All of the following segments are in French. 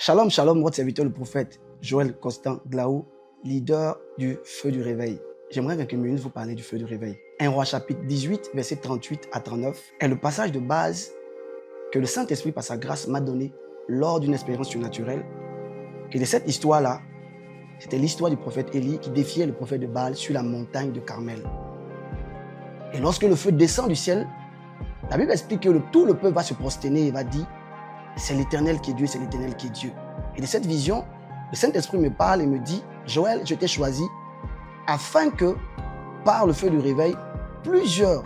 Shalom, shalom, votre serviteur le prophète Joël Constant Glaou, leader du Feu du Réveil. J'aimerais quelques minutes vous parler du Feu du Réveil. 1 Roi chapitre 18, versets 38 à 39 est le passage de base que le Saint-Esprit par sa grâce m'a donné lors d'une expérience surnaturelle. Et de cette histoire-là, c'était l'histoire du prophète Élie qui défiait le prophète de Baal sur la montagne de Carmel. Et lorsque le feu descend du ciel, la Bible explique que tout le peuple va se prosterner et va dire « C'est l'Éternel qui est Dieu, c'est l'Éternel qui est Dieu ». Et de cette vision, le Saint-Esprit me parle et me dit « Joël, je t'ai choisi afin que, par le feu du réveil, plusieurs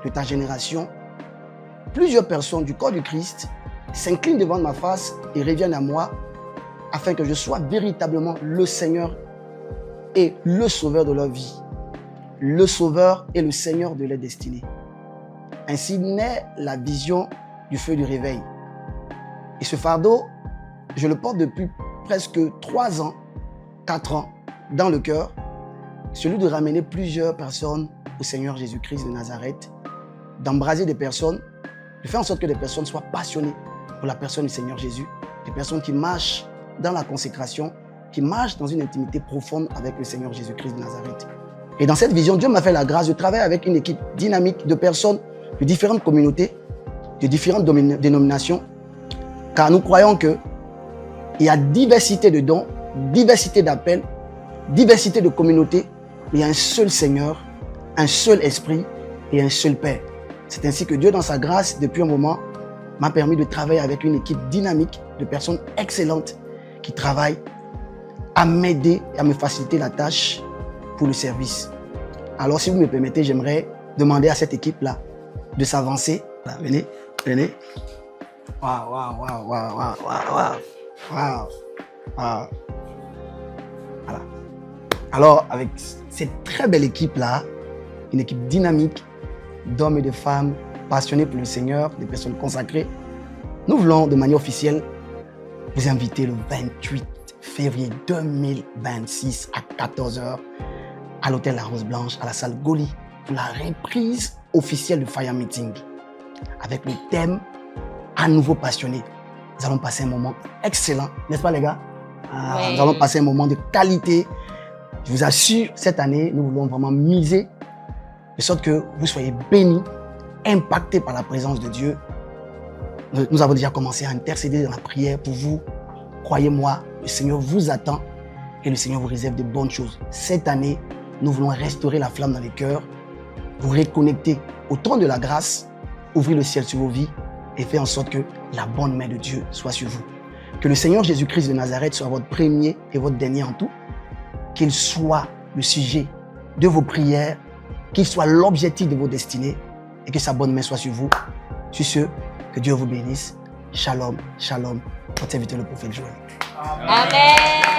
de ta génération, plusieurs personnes du corps du Christ s'inclinent devant ma face et reviennent à moi afin que je sois véritablement le Seigneur et le Sauveur de leur vie, le Sauveur et le Seigneur de leur destinée. » Ainsi naît la vision du feu du réveil. Et ce fardeau, je le porte depuis presque 3 ans, 4 ans, dans le cœur, celui de ramener plusieurs personnes au Seigneur Jésus-Christ de Nazareth, d'embraser des personnes, de faire en sorte que des personnes soient passionnées pour la personne du Seigneur Jésus, des personnes qui marchent dans la consécration, qui marchent dans une intimité profonde avec le Seigneur Jésus-Christ de Nazareth. Et dans cette vision, Dieu m'a fait la grâce de travailler avec une équipe dynamique de personnes de différentes communautés, de différentes dénominations, car nous croyons qu'il y a diversité de dons, diversité d'appels, diversité de communautés, mais il y a un seul Seigneur, un seul Esprit et un seul Père. C'est ainsi que Dieu, dans sa grâce, depuis un moment, m'a permis de travailler avec une équipe dynamique de personnes excellentes qui travaillent à m'aider et à me faciliter la tâche pour le service. Alors, si vous me permettez, j'aimerais demander à cette équipe-là de s'avancer. Voilà, venez, venez. Waouh, waouh, waouh, waouh, waouh, waouh, waouh, waouh. Voilà. Alors, avec cette très belle équipe-là, une équipe dynamique d'hommes et de femmes passionnés pour le Seigneur, des personnes consacrées, nous voulons de manière officielle vous inviter le 28 février 2026 à 14h à l'hôtel La Rose Blanche, à la salle Goli, pour la reprise officielle du Fire Meeting avec le thème « À nouveau passionné ». Nous allons passer un moment excellent, n'est-ce pas les gars? Oui. Nous allons passer un moment de qualité. Je vous assure, cette année, nous voulons vraiment miser de sorte que vous soyez bénis, impactés par la présence de Dieu. Nous avons déjà commencé à intercéder dans la prière pour vous. Croyez-moi, le Seigneur vous attend et le Seigneur vous réserve de bonnes choses. Cette année, nous voulons restaurer la flamme dans les cœurs, vous reconnecter au trône de la grâce, ouvrir le ciel sur vos vies et faire en sorte que la bonne main de Dieu soit sur vous. Que le Seigneur Jésus-Christ de Nazareth soit votre premier et votre dernier en tout. Qu'il soit le sujet de vos prières, qu'il soit l'objectif de vos destinées et que sa bonne main soit sur vous. Sur ce, que Dieu vous bénisse. Shalom, shalom. Votre serviteur le prophète Joël. Amen.